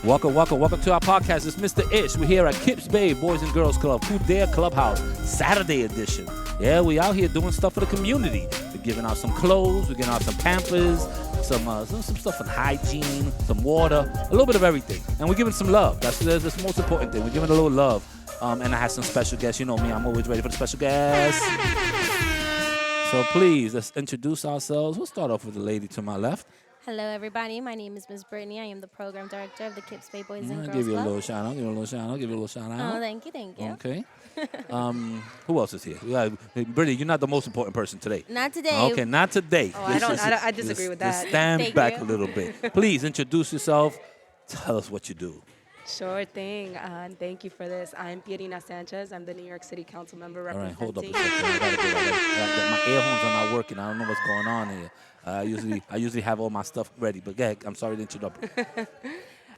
Welcome to our podcast. It's Mr. Ish. We're here at Kips Bay Boys and Girls Club, Who Dare Clubhouse, Saturday edition. Yeah, we out here doing stuff for the community. We're giving out some clothes, we're giving out some pampers, some stuff on hygiene, some water, a little bit of everything. And we're giving some love. That's the most important thing. We're giving a little love. And I have some special guests. You know me, I'm always ready for the special guests. So please, let's introduce ourselves. We'll start off with the lady to my left. Hello, everybody. My name is Ms. Brittany. I am the program director of the Kips Bay Boys and Girls Club. I'll give you a little shout out. Oh, thank you. Okay. Who else is here? Brittany, you're not the most important person today. Not today. Okay, not today. Oh, I disagree with that. Just stand Thank back you. a little bit. Please introduce yourself. Tell us what you do. Sure thing. And thank you for this. I'm Pierina Sanchez. I'm the New York City Council member All right, representing. hold up a second. My ear holes are not working. I don't know what's going on here. I usually have all my stuff ready, but go ahead. I'm sorry to interrupt.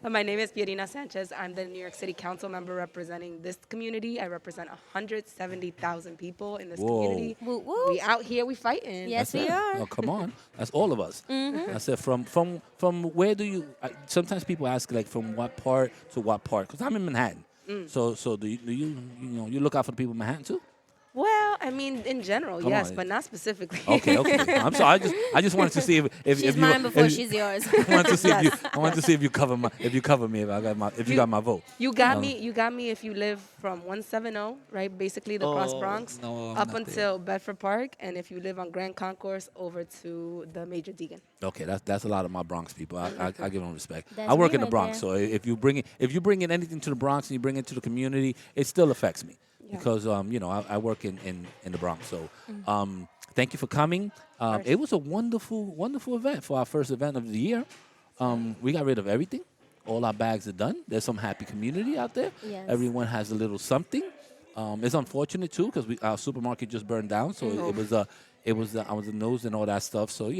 My name is Pierina Sanchez. I'm the New York City Council member representing this community. I represent 170,000 people in this community. Woo, woo. We out here, we fighting. Yes, we That's it. are. Oh, come on. That's all of us. I said from where do you? Sometimes people ask like from what part to what part? Because I'm in Manhattan. So do you look out for the people in Manhattan too? Well, I mean, in general, Come yes, on. but not specifically. Okay. I'm sorry. I just wanted to see if She's you mine before she's yours. I wanted to see if you cover me if you got my vote. You got me if you live from 170, right? Basically the Cross Bronx no, I'm up not until Bedford Park, and if you live on Grand Concourse over to the Major Deegan. Okay, that's a lot of my Bronx people. I give them respect. That's I work me in the right Bronx, there. so if you bring in anything to the Bronx and you bring it to the community, it still affects me because I work in the Bronx. So thank you for coming. It was a wonderful event for our first event of the year. We got rid of everything. All our bags are done. There's some happy community out there. Yes. Everyone has a little something. It's unfortunate too because our supermarket just burned down. So it was I was the news and all that stuff. So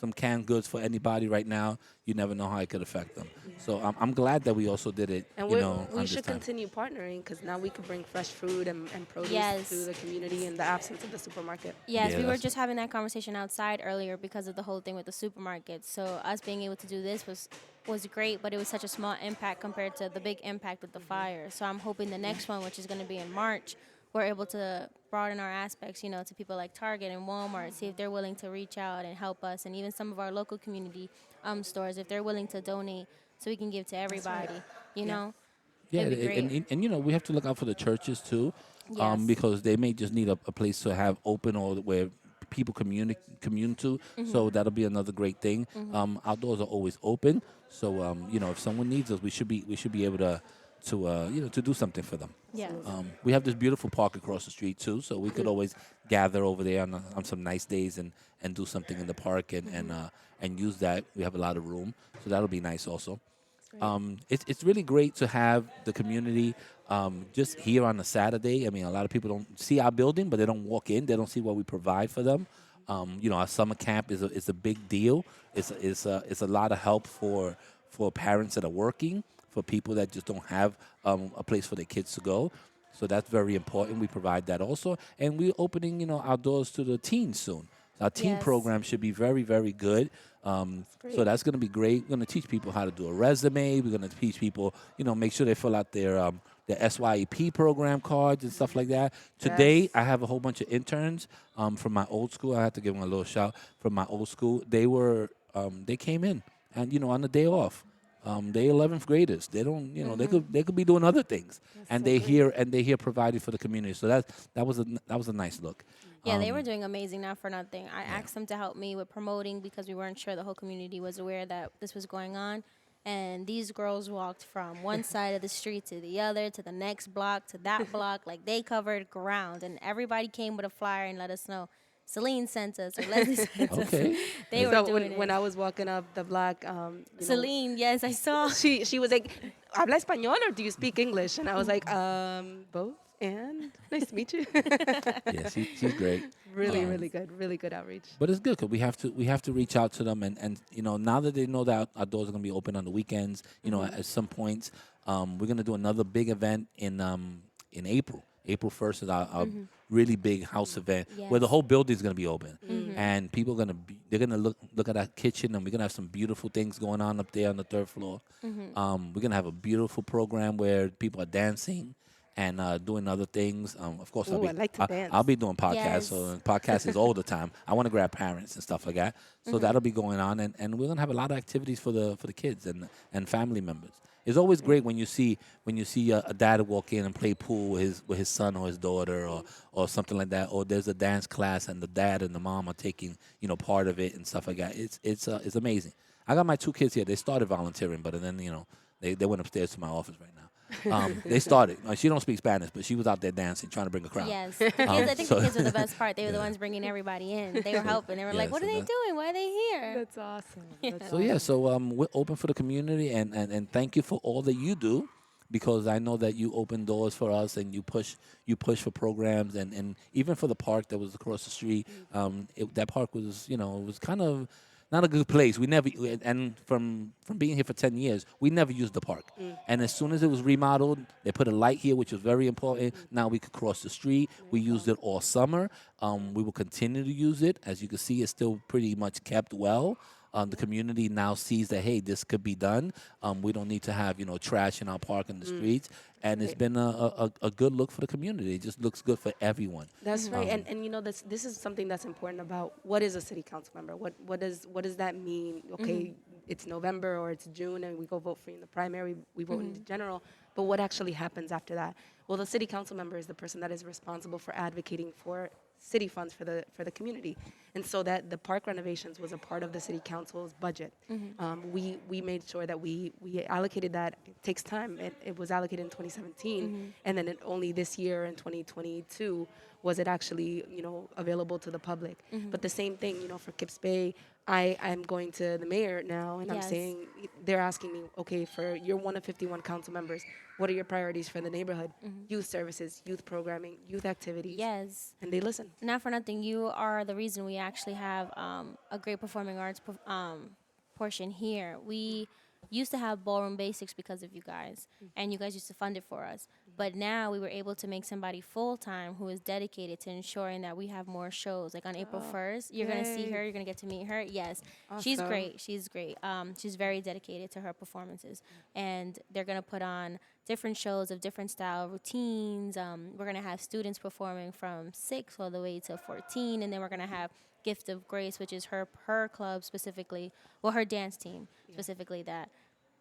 some canned goods for anybody right now. You never know how it could affect them. So I'm glad that we also did it. And we should continue partnering because now we could bring fresh food and produce to the community in the absence of the supermarket. Yes, Yeah, we were that's- just having that conversation outside earlier because of the whole thing with the supermarket. So us being able to do this was great, but it was such a small impact compared to the big impact with the fire. So I'm hoping the next one, which is going to be in March, we're able to broaden our aspects, to people like Target and Walmart, see if they're willing to reach out and help us, and even some of our local community stores, if they're willing to donate, so we can give to everybody. You know. Yeah, It'd be great. and we have to look out for the churches too, Yes. because they may just need a place to have open or where people commune to. So that'll be another great thing. Our doors are always open, so if someone needs us, we should be able to do something for them. Yes. We have this beautiful park across the street too, so we could always gather over there on some nice days and do something in the park and use that. We have a lot of room, so that'll be nice also. It's really great to have the community just here on a Saturday. I mean, a lot of people don't see our building, but they don't walk in. They don't see what we provide for them. Our summer camp is a big deal. It's a lot of help for parents that are working, for people that just don't have a place for their kids to go. So that's very important. We provide that also. And we're opening, our doors to the teens soon. Our teen Yes. program should be very, very good. So that's going to be great. We're going to teach people how to do a resume. We're going to teach people, make sure they fill out their SYEP program cards and stuff like that. Today, Yes. I have a whole bunch of interns from my old school. I have to give them a little shout. From my old school, they came in and on the day off. They 11th graders. They don't, they could be doing other things, and they here provided for the community. So that was a nice look. Yeah, they were doing amazing, not for nothing. I asked them to help me with promoting because we weren't sure the whole community was aware that this was going on. And these girls walked from one side of the street to the other, to the next block, to that block. Like, they covered ground. And everybody came with a flyer and let us know. Celine sent us, or Leslie sent us. Okay. They were So doing when it. I was walking up the block, Celine, yes, I saw. she was like, "Habla español or do you speak English?" And I was like, "Both." And nice to meet you. Yeah, she's great. Really good outreach. But it's good because we have to reach out to them and now that they know that our doors are gonna be open on the weekends, at some points, we're gonna do another big event in April. April 1st is our really big house event where the Yes. whole building is going to be open, and people are going to be. They're going to look at our kitchen, and we're going to have some beautiful things going on up there on the third floor. We're going to have a beautiful program where people are dancing and doing other things. Of course, Ooh, I like to I'll dance. be doing podcasts. Yes. So podcast is all the time. I want to grab parents and stuff like that. So that'll be going on, and we're gonna have a lot of activities for the kids and family members. It's always great when you see a dad walk in and play pool with his son or his daughter or something like that. Or there's a dance class and the dad and the mom are taking part of it and stuff like that. It's amazing. I got my two kids here. They started volunteering, but then they went upstairs to my office right now. They started. She don't speak Spanish, but she was out there dancing, trying to bring a crowd. Yes. The kids, I think the kids were the best part. They were the ones bringing everybody in. They were helping. They were like, Yeah, what so are they that- doing? Why are they here? That's awesome. That's So yeah, so we're open for the community, and thank you for all that you do, because I know that you open doors for us and you push for programs, and even for the park that was across the street. That park was it was kind of not a good place. We never, and from being here for 10 years, we never used the park. And as soon as it was remodeled, they put a light here, which was very important. Now we could cross the street. We used it all summer. We will continue to use it. As you can see, it's still pretty much kept well. The community now sees that, hey, this could be done. We don't need to have trash in our park in the streets, and it's been a good look for the community. It just looks good for everyone. That's right, and this is something that's important about what is a city council member. What does that mean? Okay, it's November or it's June, and we go vote for you in the primary. We vote in the general, but what actually happens after that? Well, the city council member is the person that is responsible for advocating for city funds for the community, and so that the park renovations was a part of the city council's budget. We made sure that we allocated that. It takes time. It was allocated in 2017, and then only this year in 2022 was it actually available to the public. But the same thing for Kips Bay. I'm going to the mayor now, and I'm Yes. saying, they're asking me, okay, for you're one of 51 council members, what are your priorities for the neighborhood? Youth services, youth programming, youth activities. Yes. And they listen. Not for nothing, you are the reason we actually have a great performing arts portion here. We used to have ballroom basics because of you guys, and you guys used to fund it for us. But now we were able to make somebody full-time who is dedicated to ensuring that we have more shows. Like on April 1st, you're going to see yay. her, you're going to get to meet her. Yes, she's Awesome. great. She's great. She's very dedicated to her performances. And they're going to put on different shows of different style routines. We're going to have students performing from 6 all the way to 14. And then we're going to have Gift of Grace, which is her club specifically, well, her dance team specifically, that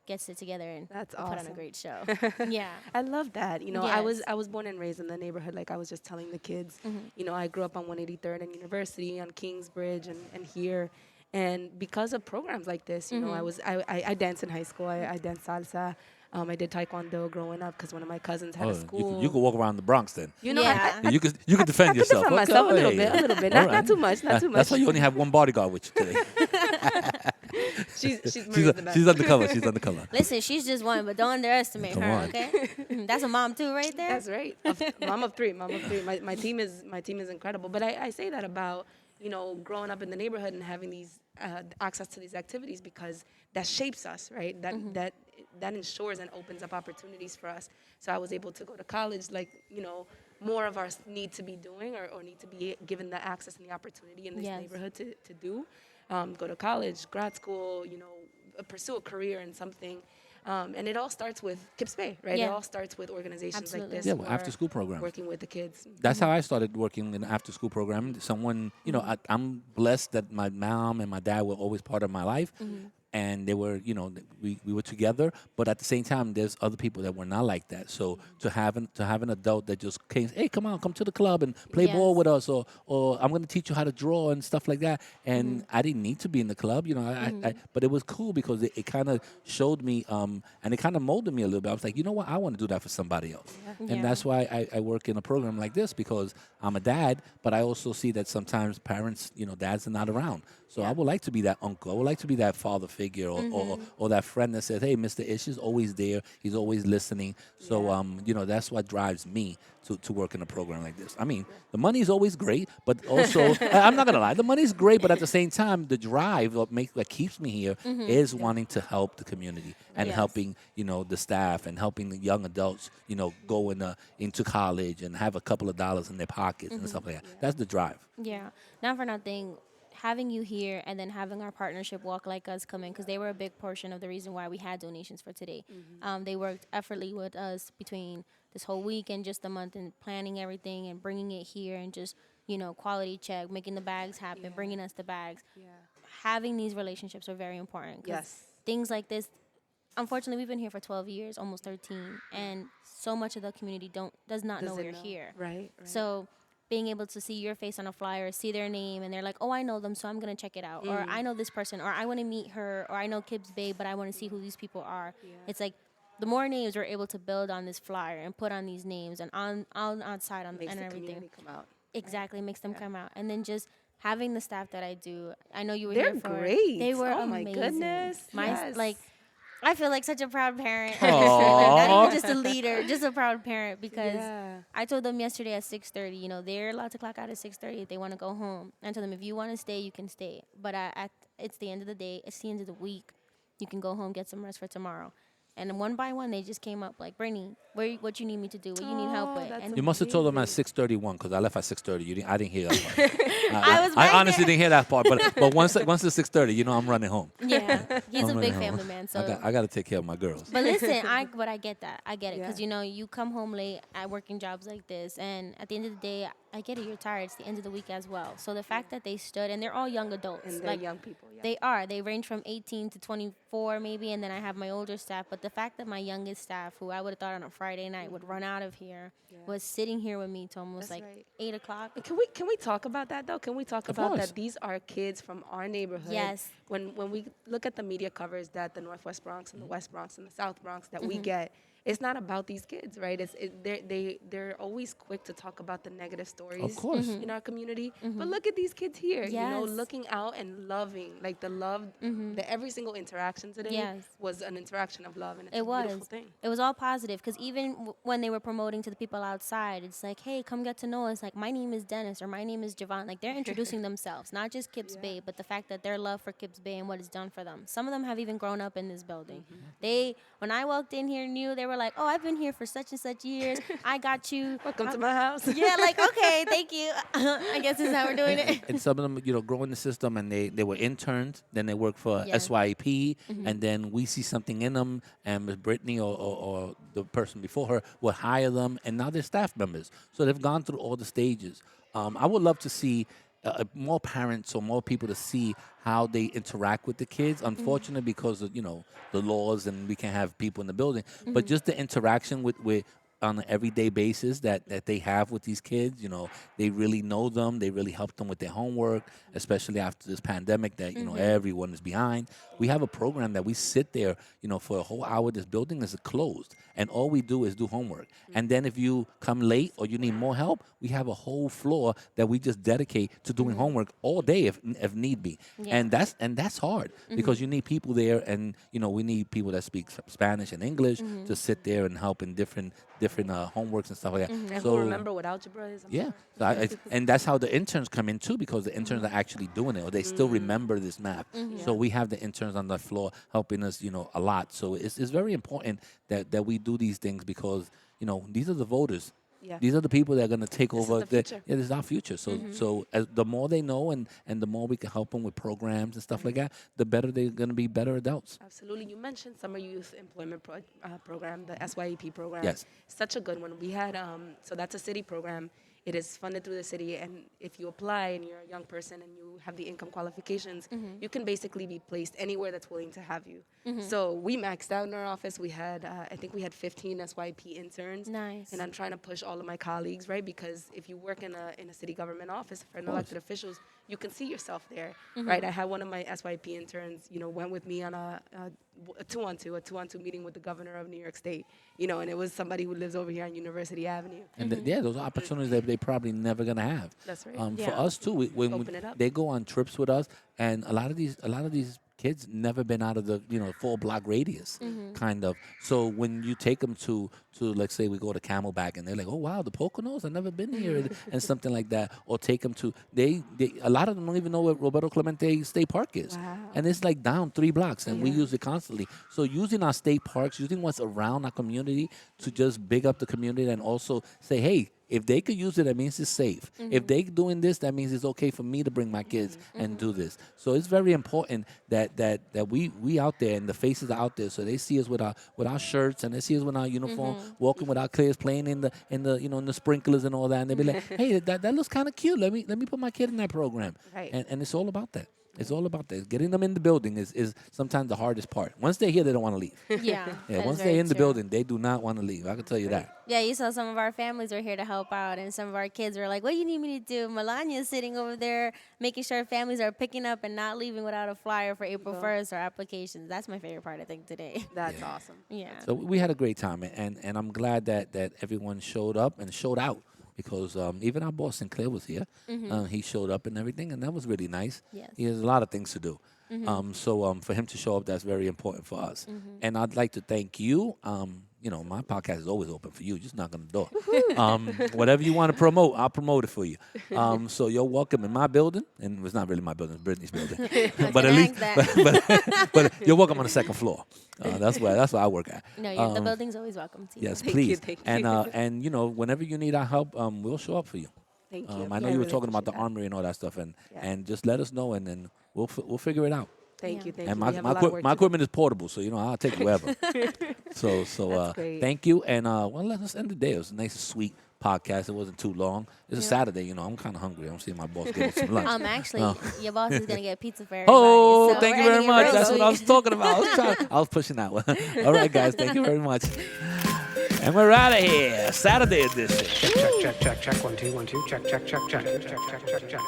gets it together and That's put on a awesome. great show. Yeah. I love that. Yes. I was born and raised in the neighborhood. Like I was just telling the kids, I grew up on 183rd and University, on Kingsbridge, and here. And because of programs like this, I danced in high school. I danced salsa. I did taekwondo growing up because one of my cousins had a school. You could walk around the Bronx then. Yeah. You could defend I could yourself. defend Okay, myself a little hey. bit. All Not right. too much. Not too much. That's why you only have one bodyguard with you today. she's She's, Marie's the best. she's undercover. She's undercover. Listen, she's just one, but don't underestimate Come her, on. okay? That's a mom too, right there. That's right. Mom of three. My team is incredible. But I say that about growing up in the neighborhood and having these access to these activities, because that shapes us, right? That ensures and opens up opportunities for us. So I was able to go to college, more of us need to be doing or need to be given the access and the opportunity in this Yes. neighborhood to do. Go to college, grad school, pursue a career in something. And it all starts with Kips Bay, right? It Yeah. all starts with organizations Absolutely. like this. Yeah, well, or after-school programs. Working with the kids. That's how I started working in the after-school program. Someone, I'm blessed that my mom and my dad were always part of my life. And they were, we were together. But at the same time, there's other people that were not like that. So to have an adult that just came, hey, come to the club and play ball Yes. with us, or I'm going to teach you how to draw and stuff like that. And I didn't need to be in the club, but it was cool because it kind of showed me, and it kind of molded me a little bit. I was like, you know what, I want to do that for somebody else. Yeah. And that's why I work in a program like this, because I'm a dad, but I also see that sometimes parents, dads are not around. So I would like to be that uncle. I would like to be that father figure figure, or that friend that says, "Hey, Mr. Ish is always there. He's always listening." So that's what drives me to work in a program like this. I mean, the money's always great, but also I'm not gonna lie, the money's great, but at the same time, the drive that keeps me here is wanting to help the community and Yes. helping the staff and helping the young adults go into college and have a couple of dollars in their pockets and stuff like that. That's the drive. Yeah, not for nothing. Having you here and then having our partnership Walk Like Us come in, because they were a big portion of the reason why we had donations for today. They worked effortlessly with us between this whole week and just a month and planning everything and bringing it here and just, quality check, making the bags happen, bringing us the bags. Yeah. Having these relationships are very important. 'Cause Yes. things like this, unfortunately, we've been here for 12 years, almost 13, and so much of the community does not know Doesn't we're know. here. Right. So being able to see your face on a flyer, see their name, and they're like, "Oh, I know them, so I'm gonna check it out," or "I know this person," or "I want to meet her," or "I know Kips Bay, but I want to see who these people are." It's like the more names we're able to build on this flyer and put on these names and on outside on Makes and the everything, community come out. exactly makes them come out, and then just having the staff that I do. I know you were They're here for. great. They were Oh my amazing. goodness. My Yes. like. I feel like such a proud parent. Aw. Not even just a leader, just a proud parent, because Yeah. I told them yesterday at 6:30, they're allowed to clock out at 6:30 if they want to go home. I told them, if you want to stay, you can stay. But it's the end of the day. It's the end of the week. You can go home, get some rest for tomorrow. And one by one, they just came up like, "Brittany, what you need me to do? What you need help Oh, with?" that's And You must have told them at Amazing. 6:31 because I left at 6:30. I didn't hear that part. I was I back honestly there. didn't hear that part. But once it's 6:30, I'm running home. yeah, he's I'm a running big home. family man. So I got to take care of my girls. But listen, I get that. I get it because Yeah. you come home late at working jobs like this, and at the end of the day, I get it. You're tired. It's the end of the week as well. So the fact that they stood, and they're all young adults, And they're young people. Yeah. they are. They range from 18 to 24 maybe, and then I have my older staff. But the fact that my youngest staff, who I would have thought on a Friday night would run out of here, was sitting here with me to almost That's like right. 8 o'clock. And can we talk about that though? Can we talk about course. that? These are kids from our neighborhood. Yes. When we look at the media covers that the Northwest Bronx and the West Bronx and the South Bronx that we get, it's not about these kids, right? They're always quick to talk about the negative stories Of course. in our community. But look at these kids here, Yes. looking out and loving, like the love, the every single interaction today Yes. was an interaction of love, and it's It a beautiful was. thing. It was all positive because even when they were promoting to the people outside, it's like, "Hey, come get to know us." Like, "My name is Dennis," or "My name is Javon." Like, they're introducing themselves, not just Kips Bay, but the fact that their love for Kips Bay and what it's done for them. Some of them have even grown up in this building. When I walked in here, they were like, "Oh, I've been here for such and such years. I got you." Welcome to my house. Yeah, like, okay, thank you. I guess this is how we're doing it. And some of them, grow in the system, and they were interns. Then they work for Yeah. SYP, and then we see something in them, and Ms. Brittany or the person before her would hire them, and now they're staff members. So they've gone through all the stages. I would love to see more parents or more people to see how they interact with the kids. Unfortunately, because of the laws, and we can't have people in the building, but just the interaction with on an everyday basis that they have with these kids. They really know them. They really help them with their homework, especially after this pandemic that, everyone is behind. We have a program that we sit there, for a whole hour. This building is closed, and all we do is do homework. And then if you come late or you need more help, we have a whole floor that we just dedicate to doing homework all day if need be. Yeah. And that's hard because you need people there, and we need people that speak Spanish and English to sit there and help in different homeworks and stuff like that. And So who remember what algebra is? I'm yeah, sorry. and that's how the interns come in too, because the interns are actually doing it, or they still remember this math. So we have the interns on the floor helping us, a lot. So it's very important that we do these things because these are the voters. Yeah. These are the people that are going to take This is over. the future. Yeah, this is our future. So as the more they know and the more we can help them with programs and stuff like that, the better they're going to be better adults. Absolutely. You mentioned Summer Youth Employment Program, the SYEP program. Yes. Such a good one. We had, so that's a city program. It is funded through the city, and if you apply and you're a young person and you have the income qualifications, you can basically be placed anywhere that's willing to have you. So we maxed out in our office. We had, I think we had 15 SYP interns. Nice. And I'm trying to push all of my colleagues, right? Because if you work in a city government office for an elected officials, you can see yourself there, right? I had one of my SYP interns, went with me on a two-on-two meeting with the governor of New York State, and it was somebody who lives over here on University Avenue. And those are opportunities that they probably never going to have. That's right. For us too, when Open it up. they go on trips with us, and a lot of these kids never been out of the 4-block radius, kind of. So when you take them to let's say we go to Camelback and they're like, oh wow, the Poconos, I've never been here, and something like that, or take them to they a lot of them don't even know what Roberto Clemente State Park is, Wow. and it's like down 3 blocks, and we Yeah. use it constantly. So using our state parks, using what's around our community to just big up the community, and also say, hey, if they could use it, that means it's safe. If they doing this, that means it's okay for me to bring my kids and do this. So it's very important that we out there and the faces are out there, so they see us with our shirts and they see us with our uniform, walking with our clears, playing in the in the sprinklers and all that, and they be like, hey, that looks kind of cute. Let me put my kid in that program. Right. And it's all about that. It's all about that. Getting them in the building is sometimes the hardest part. Once they're here, they don't want to leave. Yeah. Yeah, that once is they're very in the true. building, they do not want to leave. I can tell you that. Yeah, you saw some of our families were here to help out, and some of our kids were like, what do you need me to do? Melania's sitting over there making sure families are picking up and not leaving without a flyer for April 1st or applications. That's my favorite part, I think, today. That's awesome. Yeah. So we had a great time, and I'm glad that everyone showed up and showed out, because even our boss Sinclair was here. He showed up and everything, and that was really nice. Yes. He has a lot of things to do. So for him to show up, that's very important for us. And I'd like to thank you. My podcast is always open for you. Just knock on the door. Whatever you want to promote, I'll promote it for you. So you're welcome in my building, and it's not really my building, it's Brittany's building. but at least, but you're welcome on the second floor. That's where I work at. No, the building's always welcome to you. Yes, Thank please. you, thank And you. and whenever you need our help, we'll show up for you. Thank you. I know I you were really talking about the appreciate that. armory and all that stuff, and Yeah. just let us know, and then we'll figure it out. Thank you. Thank And you. my We have a lot of work my to do. equipment is portable, so I'll take it wherever. so That's great. thank you, and let's end the day. It was a nice, sweet podcast. It wasn't too long. It's a Yeah. Saturday, I'm kind of hungry. I'm seeing my boss get me some lunch. Actually, your boss is gonna get pizza for everybody. Oh, so thank you we're very ending it much. real That's what I was sweet. talking about. I was pushing that one. All right, guys. Thank you very much. And we're out of here. Saturday edition. Check, check, check, check, check, 1 2 1 2, check, check, check, check, check, check, check, check.